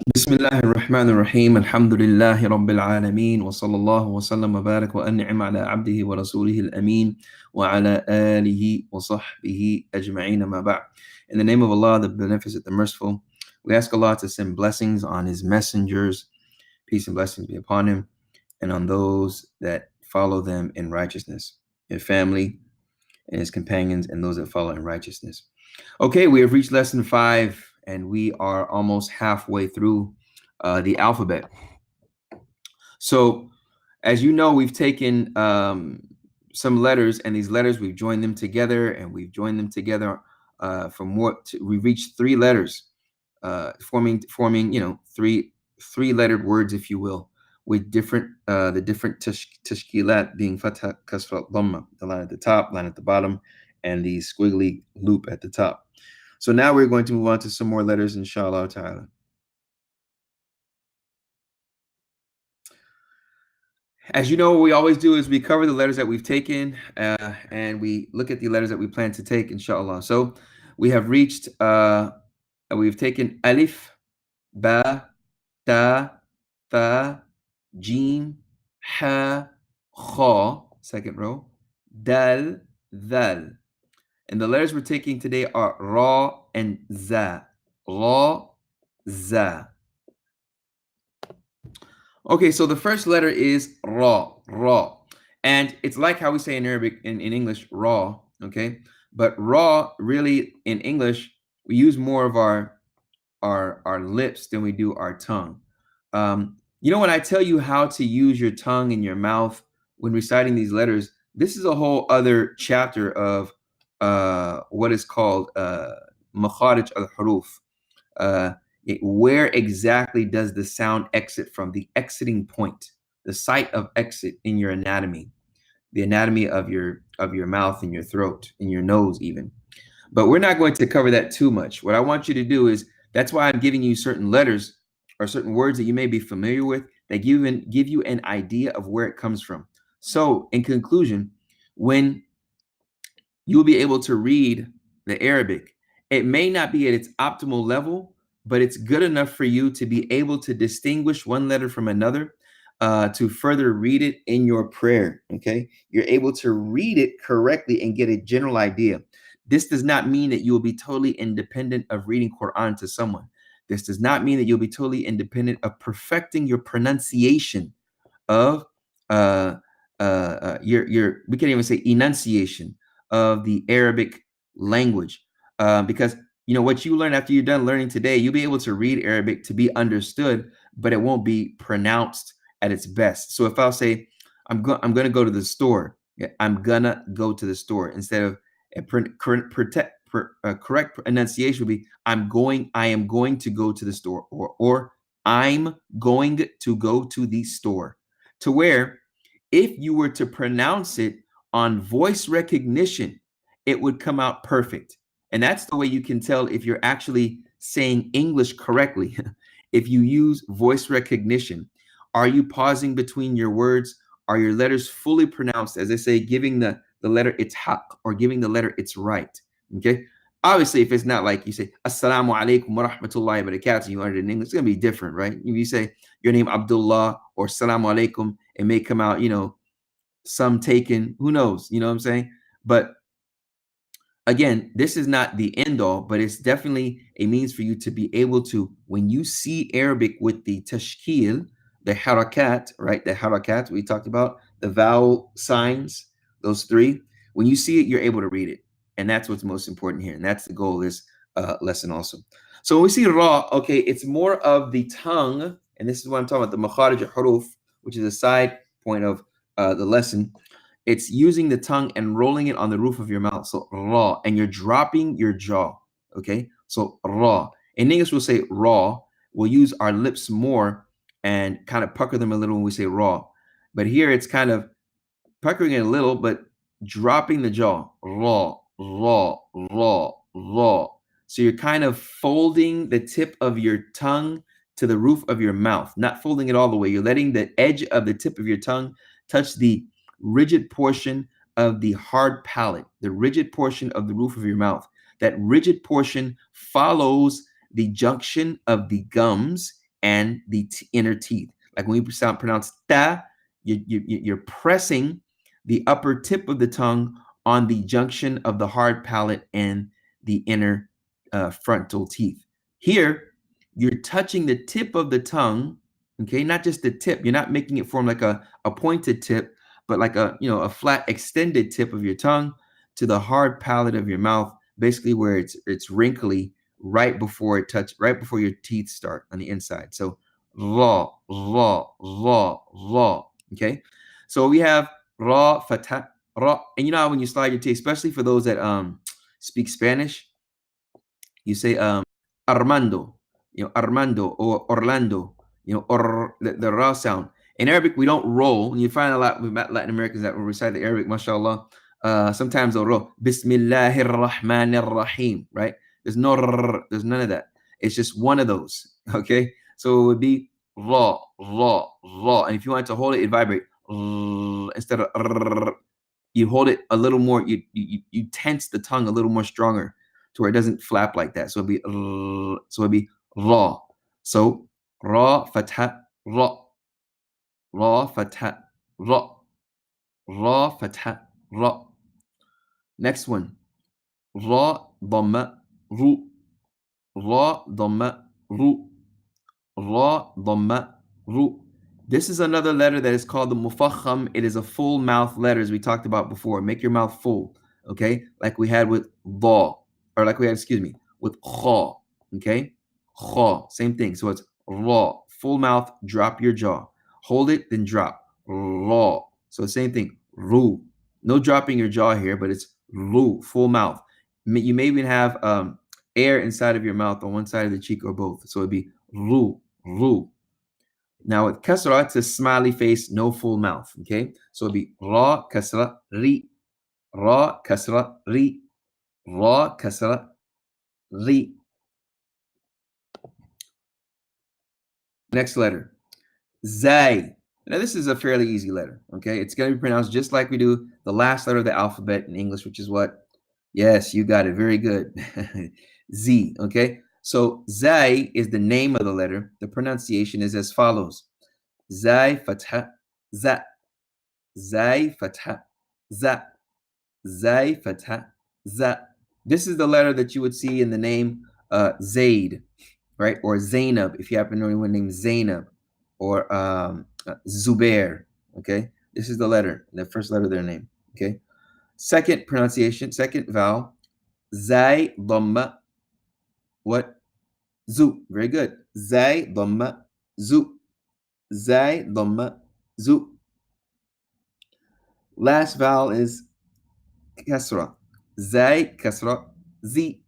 بسم الله الرحمن الرحيم الحمد لله رب العالمين وصلى الله وسلم وبارك وأنعم على عبده ورسوله الأمين وعلى آله وصحبه أجمعين ما بعد. In the name of Allah, the Beneficent, the Merciful, we ask Allah to send blessings on His messengers, peace and blessings be upon Him, and on those that follow them in righteousness, His family and His companions, and those that follow in righteousness. Okay, we have reached lesson 5, and we are almost halfway through the alphabet. So, as you know, we've taken some letters, and these letters we've joined them together, and we've joined them together from what we reached 3 letters, forming three-lettered words, if you will, with different the different tashkilat being fatha, kasra, dhamma, the line at the top, line at the bottom, and the squiggly loop at the top. So now we're going to move on to some more letters, inshallah ta'ala. As you know, what we always do is we cover the letters that we've taken, and we look at the letters that we plan to take, inshallah. So we have reached, we've taken alif, ba, ta, tha, jim, ha, kha, second row, dal, dhal. And the letters we're taking today are ra and za. Ra, za. Okay, so the first letter is ra, ra. And it's like how we say in Arabic, in English, raw, okay? But raw, really, in English, we use more of our lips than we do our tongue. When I tell you how to use your tongue and your mouth when reciting these letters, this is a whole other chapter of what is called makharij al-huruf. Where exactly does the sound exit from? The exiting point, the site of exit in your anatomy, the anatomy of your mouth and your throat and your nose even. But we're not going to cover that too much. What I want you to do is, that's why I'm giving you certain letters or certain words that you may be familiar with that give you an idea of where it comes from. So in conclusion, when you'll be able to read the Arabic, it may not be at its optimal level, but it's good enough for you to be able to distinguish one letter from another, to further read it in your prayer. Okay, you're able to read it correctly and get a general idea. This does not mean that you will be totally independent of reading Quran to someone. This does not mean that you'll be totally independent of perfecting your pronunciation of your we can't even say enunciation of the Arabic language, because what you learn after you're done learning today, you'll be able to read Arabic to be understood, but it won't be pronounced at its best. So if I'll say I'm gonna go to the store, yeah, I'm gonna go to the store, instead of a correct pronunciation would be I am going to go to the store, or I'm going to go to the store. To where if you were to pronounce it on voice recognition, it would come out perfect. And that's the way you can tell if you're actually saying English correctly. If you use voice recognition, are you pausing between your words? Are your letters fully pronounced, as they say, giving the letter its haq, or giving the letter its right? Okay. Obviously, if it's not like you say Assalamu alaikum wa rahmatullahi wa barakatuh, you learned it in English, it's gonna be different, right? If you say your name Abdullah or Salamu alaikum, it may come out, some taken, who knows, you know what I'm saying? But again, this is not the end all, but it's definitely a means for you to be able to, when you see Arabic with the tashkil, the harakat, right? The harakat we talked about, the vowel signs, those 3, when you see it, you're able to read it. And that's what's most important here. And that's the goal of this lesson also. So when we see ra, okay, it's more of the tongue, and this is what I'm talking about, the makharij al-huruf, which is a side point of the lesson. It's using the tongue and rolling it on the roof of your mouth. So raw, and you're dropping your jaw. Okay, so raw. In English, we'll say raw. We'll use our lips more and kind of pucker them a little when we say raw. But here it's kind of puckering it a little, but dropping the jaw. Raw, raw, raw, raw. So you're kind of folding the tip of your tongue to the roof of your mouth, not folding it all the way. You're letting the edge of the tip of your tongue touch the rigid portion of the hard palate, the rigid portion of the roof of your mouth. That rigid portion follows the junction of the gums and the inner teeth. Like when we pronounce ta, you're pressing the upper tip of the tongue on the junction of the hard palate and the inner frontal teeth. Here, you're touching the tip of the tongue, okay, not just the tip. You're not making it form like a pointed tip, but like a flat extended tip of your tongue to the hard palate of your mouth, basically where it's wrinkly right before your teeth start on the inside. So raw, raw, raw, raw. Okay. So we have raw, fatha, raw. And you know how when you slide your teeth, especially for those that speak Spanish, you say Armando, Armando or Orlando, or the raw sound. In Arabic, we don't roll. And you find a lot with Latin Americans that will recite the Arabic, mashallah. Sometimes they'll roll. Bismillahir Rahmanir Rahim, right? There's there's none of that. It's just one of those, okay? So it would be raw, raw, raw. And if you want to hold it, it vibrate. Instead of you hold it a little more, you tense the tongue a little more stronger to where it doesn't flap like that. So it'd be raw. So ra fatha ra, ra fatha ra, ra fatha ra. Next one, ra dhamma ru, ra dhamma ru, ra dhamma ru. This is another letter that is called the mufakham. It is a full mouth letter, as we talked about before. Make your mouth full, okay? Like we had with dha, or like we had, with kha, okay? Kha, same thing. So it's ra, full mouth, drop your jaw. Hold it, then drop. Ra. So same thing, ru. No dropping your jaw here, but it's ru, full mouth. You may even have air inside of your mouth on one side of the cheek or both. So it'd be ru, ru. Now with kasra, it's a smiley face, no full mouth. Okay, so it'll be ra kasra ri, ra kasra ri, ra kasra ri. Next letter, zay. Now this is a fairly easy letter. Okay, it's going to be pronounced just like we do the last letter of the alphabet in English, which is what? Yes, you got it. Very good. Z. Okay, so zay is the name of the letter. The pronunciation is as follows: zay fatha za. Zay fatha za, zay fatha za. This is the letter that you would see in the name Zaid, right? Or Zainab, if you happen to know anyone named Zainab, or Zubair, okay? This is the letter, the first letter of their name, okay? Second pronunciation, second vowel, Zay dhamma, what? Zu, very good. Zay dhamma, zu, zay dhamma, zu. Last vowel is kasra. Zay kasra z.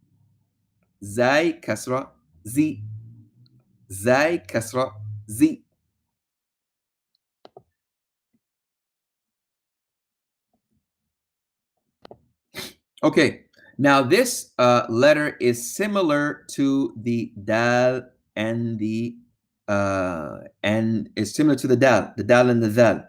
Zay kasra z. Zay kasra z. Okay, now this letter is similar to the dal and is similar to the dal and the zal,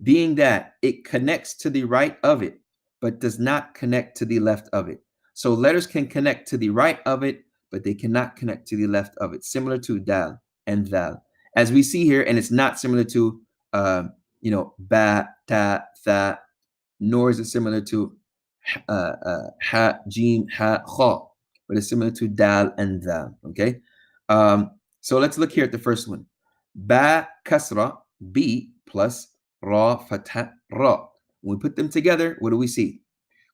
being that it connects to the right of it, but does not connect to the left of it. So letters can connect to the right of it, but they cannot connect to the left of it, similar to dal and zal. As we see here, and it's not similar to, ba, ta, tha, nor is it similar to ha, jim, ha, kha, but it's similar to dal and dal, okay? So let's look here at the first one. Ba, kasra, b, plus ra, fatha, ra. When we put them together, what do we see?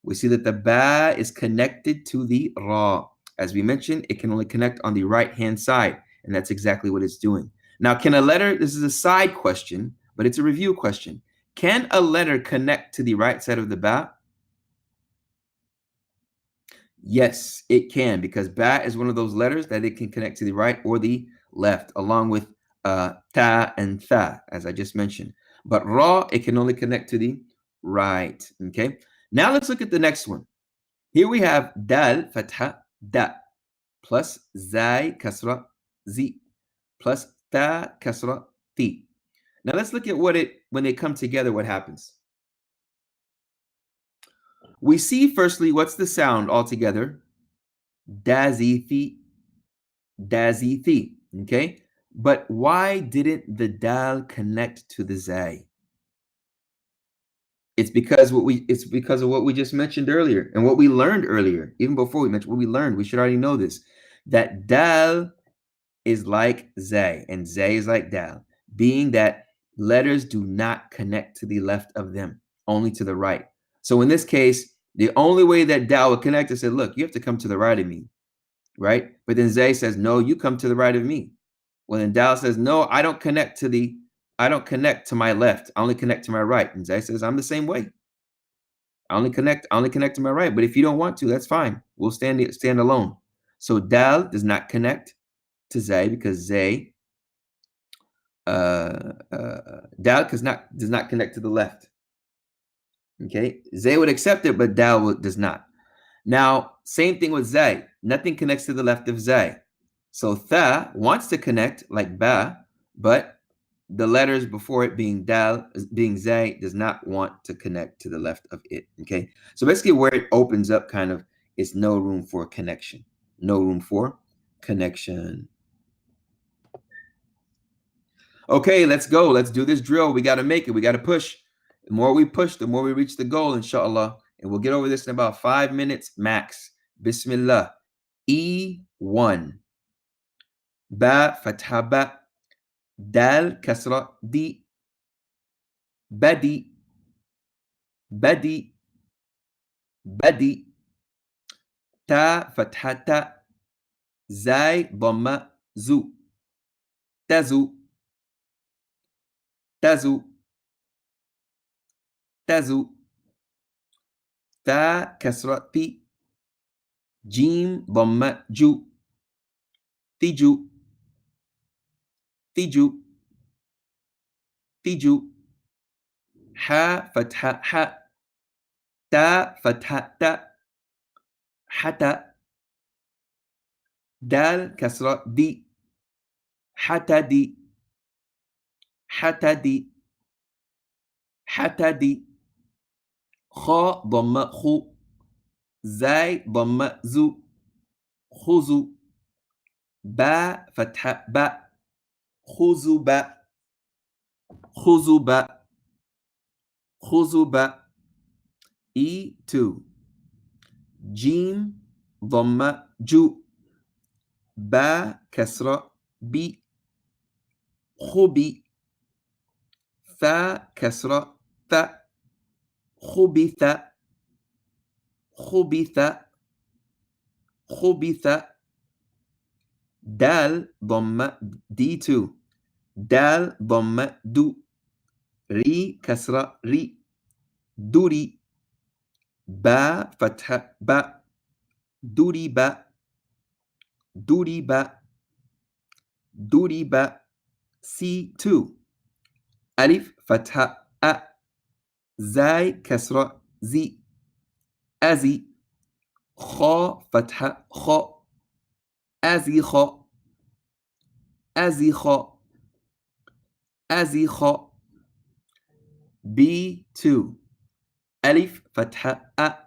We see that the ba is connected to the ra. As we mentioned, it can only connect on the right-hand side, and that's exactly what it's doing. Now, can a letter, this is a side question, but it's a review question. Can a letter connect to the right side of the ba? Yes, it can, because ba is one of those letters that it can connect to the right or the left, along with ta and tha, as I just mentioned. But ra, it can only connect to the right. Okay. Now let's look at the next one. Here we have dal fatha da plus zai kasra z plus ta kasra ti. Now let's look at when they come together, what happens. We see firstly, what's the sound altogether? Dazithi, dazithi. Okay. But why didn't the dal connect to the zay? It's because of what we just mentioned earlier and what we learned earlier, even before we mentioned what we learned. We should already know this, that dal is like zay and zay is like dal, being that letters do not connect to the left of them, only to the right. So in this case, the only way that dal would connect is said, look, you have to come to the right of me, right? But then zay says, no, you come to the right of me. Well, then dal says, no, I don't connect to my left. I only connect to my right. And zay says, I'm the same way. I only connect to my right. But if you don't want to, that's fine. We'll stand alone. So dal does not connect to zay because zay dal does not connect to the left. Okay, zay would accept it, but dal does not. Now, same thing with zay. Nothing connects to the left of zay. So tha wants to connect like ba, but the letters before it being dal, being zay, does not want to connect to the left of it. Okay, so basically where it opens up kind of, it's no room for connection. No room for connection. Okay, let's go. Let's do this drill. We got to make it. We got to push. The more we push, the more we reach the goal, inshallah. And we'll get over this in about 5 minutes max. Bismillah. E1. Ba fatha ba. Dal kasra di. Badi. Badi. Badi. Ta fatha ta. Zai dhamma zu. Tazu. Tazu. Tazu. Ta kasra ti. Jim dhamma ju. Tiju. Tiju. Tiju. Ha fatha ha. Ta fatha ta. Hata. Dal kasra di. Hata di. Hata di. Hata di. Kha dhamma khu. Zai dhamma zu. Khuzu. Ba fatha ba. Khuzu ba. Khuzu ba. Khuzu ba. E2. Jim dhamma ju. Ba kasra bi. Khubi. Tha kasra tha. Khubitha. Khubitha. Khubitha. Dal dhamma D2. Dal dhamma du. Ri kasra ri. Duri. Ba fatha ba. Duri ba. Duri ba. Duri ba. C2. Alif fatha a. Zai kasra zi. Azi. Kha fatha kha. Azi kha. Azi kha. Azi kha. B2. Alif fatha a.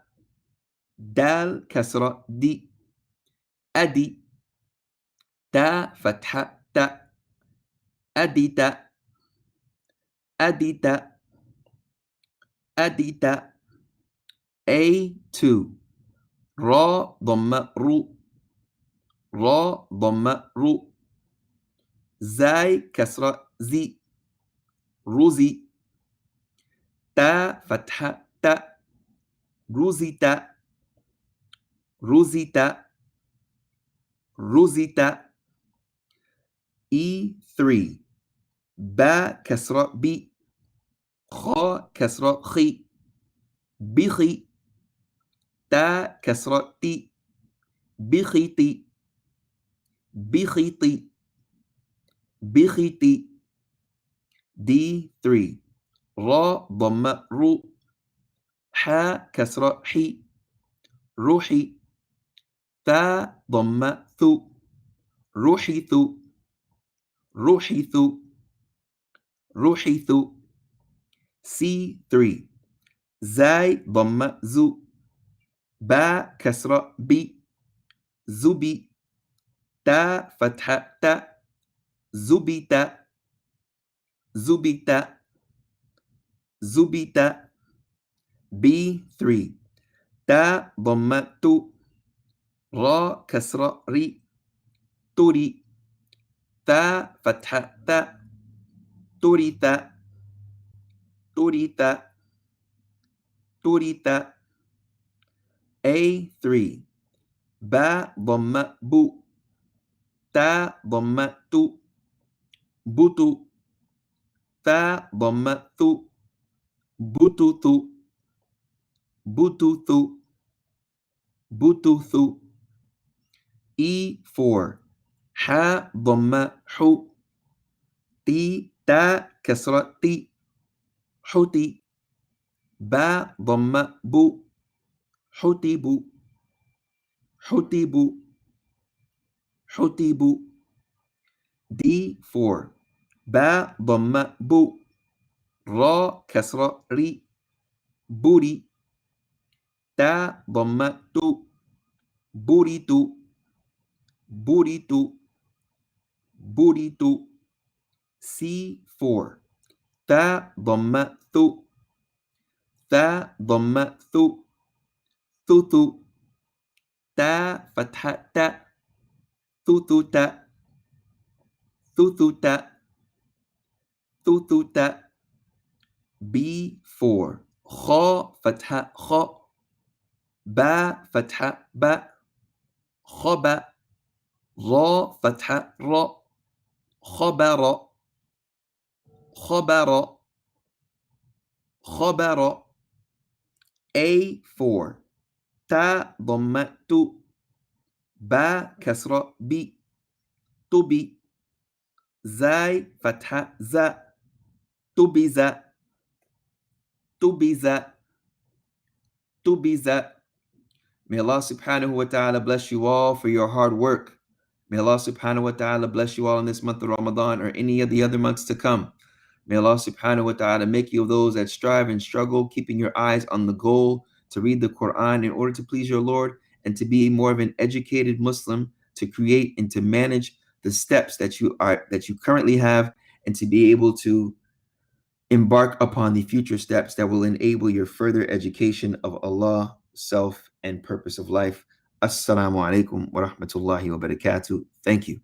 Dal kasra di. Adi. Ta fatha ta. Adita. Adita. Adita. A2. Ra dhamma ru. Ra dhamma ru. Zai kasra zi. Ruzi. Ta fatha ta. Ruzita. Ruzita. Ruzita. E3. Ba kasra bi. Kha kasra khi. Bikhi. Ta kasra ti. Bikhiti. Bikhiti. Bikhiti. D3. Ra dhamma ru. Ha kasra hi. Ruhi. Ta dhamma thu. Ruhithu. Ruhithu. Ruhithu. C3. Zai dhamma zu. Ba kasra bi. Zubi. Ta fatha ta. Zubita, Zubita, Zubita. B3. تا ضمت را كسر ري تري تا فتح تا تريت تريت تريت. A3. با ضم بو تا ضم تو بوتو تا ضم ثو بوتوثو بوتوثو بوتوثو. E4. ح ضم حو تي تا كسرة تي حوتي با ضم بو حتبوا حتبوا حتبوا. D4. با ضم بو را كسرة ري بوري تا ضم تو بوريتو بوريتو بوريتو. C4. تا ضم ثو تا ضم ثو ثوثو تا فتح تا ثوثوتا ثوثوتا ثوثوتا. B4. خا فتح خا با فتح با خبا را فتح را خبر خبر خبر. A4. تا ضم تو با كسرة بي تبي زاي فتح زا تبز تبز تبز. May Allah subhanahu wa ta'ala bless you all for your hard work. May Allah subhanahu wa ta'ala bless you all in this month of Ramadan or any of the other months to come. May Allah subhanahu wa ta'ala make you of those that strive and struggle, keeping your eyes on the goal to read the Quran in order to please your Lord and to be more of an educated Muslim, to create and to manage the steps that you currently have, and to be able to embark upon the future steps that will enable your further education of Allah, self, and purpose of life. Assalamu alaikum wa rahmatullahi wa barakatuh. Thank you.